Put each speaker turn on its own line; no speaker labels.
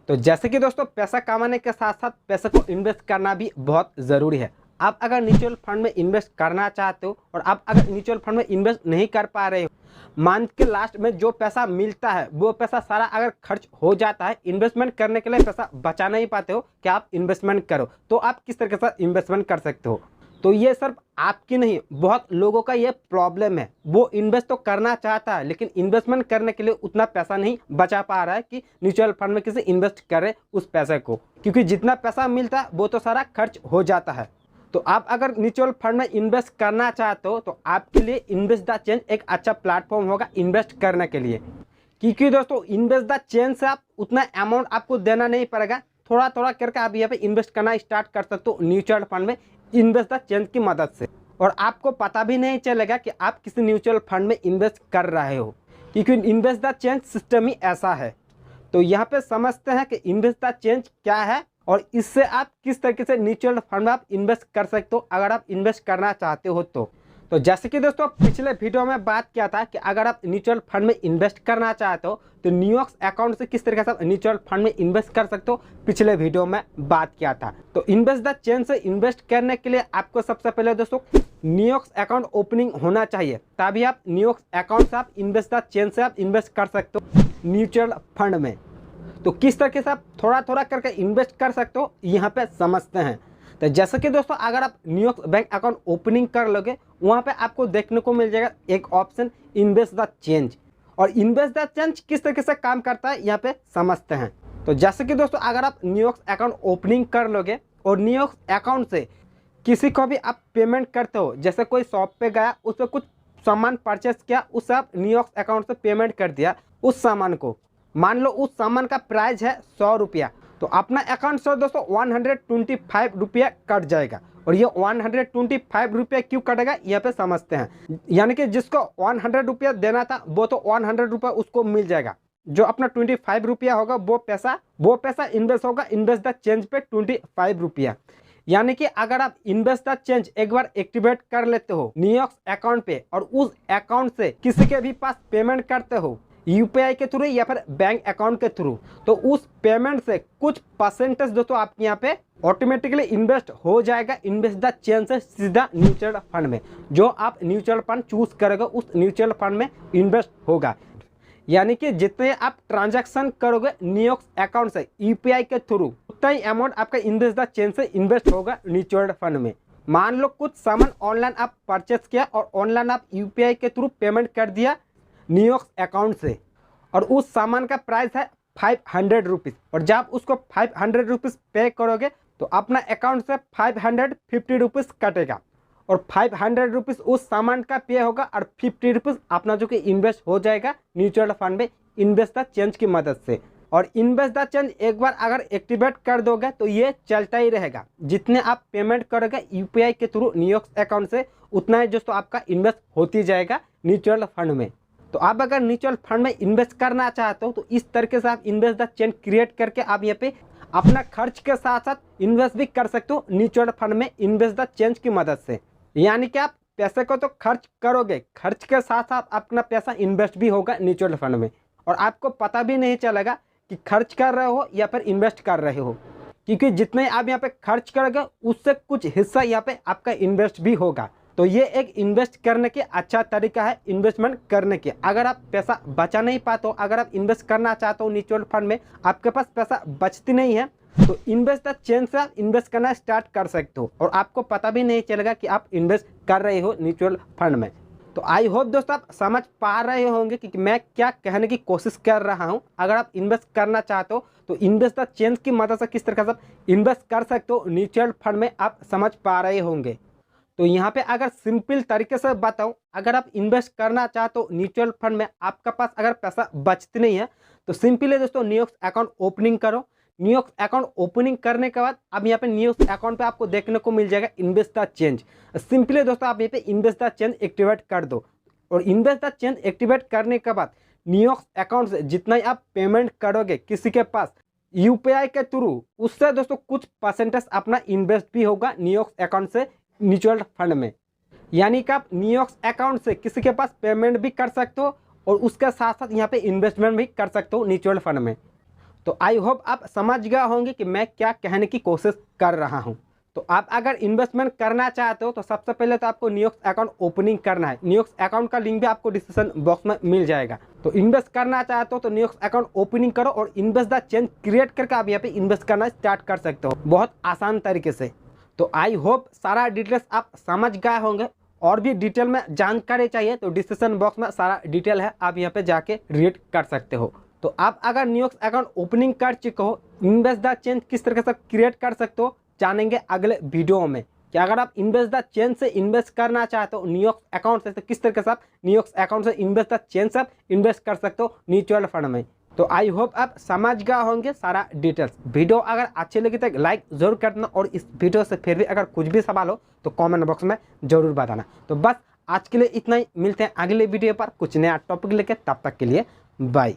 तो जैसे कि दोस्तों पैसा कमाने के साथ साथ पैसे को इन्वेस्ट करना भी बहुत ज़रूरी है। आप अगर म्यूचुअल फंड में इन्वेस्ट करना चाहते हो और आप अगर म्यूचुअल फंड में इन्वेस्ट नहीं कर पा रहे हो, मंथ के लास्ट में जो पैसा मिलता है वो पैसा सारा अगर खर्च हो जाता है, इन्वेस्टमेंट करने के लिए पैसा बचा नहीं पाते हो कि आप इन्वेस्टमेंट करो, तो आप किस तरीके से इन्वेस्टमेंट कर सकते हो। तो ये सिर्फ आपकी नहीं, बहुत लोगों का ये प्रॉब्लम है। वो इन्वेस्ट तो करना चाहता है लेकिन इन्वेस्टमेंट करने के लिए उतना पैसा नहीं बचा पा रहा है कि म्यूचुअल फंड में किसी इन्वेस्ट करे उस पैसे को, क्योंकि जितना पैसा मिलता है वो तो सारा खर्च हो जाता है। तो आप अगर म्यूचुअल फंड में इन्वेस्ट करना चाहते हो तो आपके लिए इन्वेस्ट द चेंज एक अच्छा प्लेटफॉर्म होगा इन्वेस्ट करने के लिए। क्योंकि दोस्तों इन्वेस्ट द चेंज से आप उतना अमाउंट आपको देना नहीं पड़ेगा, थोड़ा थोड़ा करके आप यहाँ पे इन्वेस्ट करना स्टार्ट कर सकते हो म्यूचुअल फंड में इन्वेस्ट द चेंज की मदद से। और आपको पता भी नहीं चलेगा कि आप किसी म्यूचुअल फंड में इन्वेस्ट कर रहे हो, क्योंकि इन्वेस्ट द चेंज सिस्टम ही ऐसा है। तो यहाँ पे समझते हैं कि इन्वेस्ट द चेंज क्या है और इससे आप किस तरीके से म्यूचुअल फंड में आप इन्वेस्ट कर सकते हो अगर आप इन्वेस्ट करना चाहते हो। तो जैसे कि दोस्तों पिछले वीडियो में बात किया था कि अगर आप म्यूचुअल फंड में इन्वेस्ट करना चाहते हो तो न्यूयॉर्क अकाउंट से किस तरीके से आप म्यूचुअल फंड में इन्वेस्ट कर सकते हो, पिछले वीडियो में बात किया था। तो इन्वेस्ट द चेंज से इन्वेस्ट करने के लिए आपको सबसे पहले दोस्तों न्यूयॉर्क अकाउंट ओपनिंग होना चाहिए, तभी आप न्यूयॉर्क अकाउंट से आप इन्वेस्ट द चेंज से आप इन्वेस्ट कर सकते हो म्यूचुअल फंड में। तो किस तरीके से आप थोड़ा थोड़ा करके इन्वेस्ट कर सकते हो यहाँ पे समझते हैं। तो जैसे कि दोस्तों अगर आप न्यूयॉर्क बैंक अकाउंट ओपनिंग कर लोगे, वहाँ पे आपको देखने को मिल जाएगा एक ऑप्शन इन्वेस्ट द चेंज। और इन्वेस्ट द चेंज किस तरीके से काम करता है यहाँ पे समझते हैं। तो जैसे कि दोस्तों अगर आप न्यूयॉर्क अकाउंट ओपनिंग कर लोगे और न्यूयॉर्क अकाउंट से किसी को भी आप पेमेंट करते हो, जैसे कोई शॉप पे गया उस पर कुछ सामान परचेस किया, उससे आप न्यूयॉर्क अकाउंट से पेमेंट कर दिया उस सामान को, मान लो उस सामान का प्राइस है 100 रुपया, तो अपना अकाउंट से दोस्तों 125 रुपया कट जाएगा। और ये 125 रुपया क्यों कटेगा यहाँ पे समझते हैं। यानी कि जिसको 100 रुपया देना था वो तो 100 रुपया उसको मिल जाएगा, जो अपना 25 रुपया होगा वो पैसा इन्वेस्ट होगा इन्वेस्ट द चेंज पे 25 रुपया। यानी कि अगर आप इन्वेस्ट द चेंज एक बार एक्टिवेट कर लेते हो न्यूयॉर्क अकाउंट पे और उस अकाउंट से किसी के भी पास पेमेंट करते हो यूपीआई के थ्रू या फिर बैंक अकाउंट के थ्रू, तो उस पेमेंट से कुछ परसेंटेज दोस्तों आपके यहाँ पे ऑटोमेटिकली इन्वेस्ट हो जाएगा इन्वेस्ट द चेंज से सीधा म्यूचुअल फंड में। जो आप म्यूचुअल फंड चूज करोगे उस म्यूचुअल फंड में इन्वेस्ट होगा। यानी कि जितने आप ट्रांजैक्शन करोगे न्यूयॉर्क अकाउंट से यूपीआई के थ्रू, उतना ही अमाउंट आपका इन्वेस्ट द चेंज से इन्वेस्ट होगा म्यूचुअल फंड में। मान लो कुछ सामान ऑनलाइन आप परचेस किया और ऑनलाइन आप यूपीआई के थ्रू पेमेंट कर दिया न्यूयॉर्क अकाउंट से, और उस सामान का प्राइस है 500 रुपीज़, और जब उसको 500 रुपीज़ पे करोगे तो अपना अकाउंट से 550 रुपीज़ कटेगा और 500 रुपीज़ उस सामान का पे होगा और 50 रुपीज़ अपना जो कि इन्वेस्ट हो जाएगा म्यूचुअल फंड में इन्वेस्ट द चेंज की मदद से। और इन्वेस्ट द चेंज एक बार अगर एक्टिवेट कर दोगे तो ये चलता ही रहेगा, जितने आप पेमेंट करोगे यूपीआई के थ्रू न्यूयॉर्क अकाउंट से उतना ही दोस्तों आपका इन्वेस्ट होती जाएगा म्यूचुअल फंड में। तो आप अगर म्यूचुअल फंड में इन्वेस्ट करना चाहते हो तो इस तरीके से आप इन्वेस्ट द चेंज क्रिएट करके आप यहाँ पे अपना खर्च के साथ साथ इन्वेस्ट भी कर सकते हो म्यूचुअल फंड में इन्वेस्ट द चेंज की मदद से। यानी कि आप पैसे को तो खर्च करोगे, खर्च के साथ साथ अपना पैसा इन्वेस्ट भी होगा म्यूचुअल फंड में, और आपको पता भी नहीं चलेगा कि खर्च कर रहे हो या फिर इन्वेस्ट कर रहे हो, क्योंकि जितने आप यहाँ पे खर्च करोगे उससे कुछ हिस्सा यहाँ पे आपका इन्वेस्ट भी होगा। तो ये एक इन्वेस्ट करने के अच्छा तरीका है इन्वेस्टमेंट करने के। अगर आप पैसा बचा नहीं पाते हो, अगर आप इन्वेस्ट करना चाहते हो म्यूचुअल फंड में, आपके पास पैसा बचती नहीं है, तो इन्वेस्ट द चेंज से आप इन्वेस्ट करना स्टार्ट कर सकते हो और आपको पता भी नहीं चलेगा कि आप इन्वेस्ट कर रहे हो म्यूचुअल फंड में। तो आई होप दोस्तों आप समझ पा रहे होंगे कि मैं क्या कहने की कोशिश कर रहा हूँ। अगर आप इन्वेस्ट करना चाहते हो तो इन्वेस्ट द चेंज की मदद से किस तरह से आप इन्वेस्ट कर सकते हो म्यूचुअल फंड में, आप समझ पा रहे होंगे। तो यहाँ पे अगर सिंपल तरीके से बताऊँ, अगर आप इन्वेस्ट करना चाहते हो म्यूचुअल फंड में, आपका पास अगर पैसा बचती नहीं है तो सिंपली दोस्तों न्यूयॉर्क अकाउंट ओपनिंग करो। न्यूयॉर्क अकाउंट ओपनिंग करने के बाद अब यहाँ पे न्यूयॉर्क अकाउंट पे आपको देखने को मिल जाएगा इन्वेस्ट द चेंज। सिंपली दोस्तों आप यहाँ पे इन्वेस्ट द चेंज एक्टिवेट कर दो, और इन्वेस्ट द चेंज एक्टिवेट करने के बाद न्यूयॉर्क अकाउंट से जितना ही आप पेमेंट करोगे किसी के पास यूपीआई के थ्रू, उससे दोस्तों कुछ परसेंटेज अपना इन्वेस्ट भी होगा न्यूयॉर्क अकाउंट से म्यूचुअल फंड में। यानी कि आप न्यूयॉर्क अकाउंट से किसी के पास पेमेंट भी कर सकते हो और उसके साथ साथ यहाँ पे इन्वेस्टमेंट भी कर सकते हो म्यूचुअल फंड में। तो आई होप आप समझ गए होंगे कि मैं क्या कहने की कोशिश कर रहा हूं। तो आप अगर इन्वेस्टमेंट करना चाहते हो तो सबसे पहले तो आपको न्यूयॉर्क्स अकाउंट ओपनिंग करना है। न्यूयॉर्क्स अकाउंट का लिंक भी आपको डिस्क्रिप्शन बॉक्स में मिल जाएगा। तो इन्वेस्ट करना चाहते हो तो न्यूयॉर्क्स अकाउंट ओपनिंग करो और इन्वेस्ट द चेंज क्रिएट करके आप यहाँ पे इन्वेस्ट करना स्टार्ट कर सकते हो बहुत आसान तरीके से। तो आई होप सारा डिटेल्स आप समझ गए होंगे। और भी डिटेल में जानकारी चाहिए तो डिस्क्रिप्शन बॉक्स में सारा डिटेल है, आप यहाँ पे जाके रीड कर सकते हो। तो आप अगर न्यूयॉर्क्स अकाउंट ओपनिंग कर चुके हो, इन्वेस्ट द चेंज किस तरीके से क्रिएट कर सकते हो जानेंगे अगले वीडियो में। कि अगर आप इन्वेस्ट द चेंज से इन्वेस्ट करना चाहते हो न्यूयॉर्क्स अकाउंट से, तो किस तरीके से आप न्यूयॉर्क्स अकाउंट से इन्वेस्ट द चेंज से आप इन्वेस्ट कर सकते हो म्यूचुअल फंड में। तो आई होप आप समझ गए होंगे सारा डिटेल्स। वीडियो अगर अच्छी लगी तो लाइक जरूर कर देना और इस वीडियो से फिर भी अगर कुछ भी सवाल हो तो कमेंट बॉक्स में जरूर बताना। तो बस आज के लिए इतना ही, मिलते हैं अगले वीडियो पर कुछ नया टॉपिक लेके, तब तक के लिए बाय।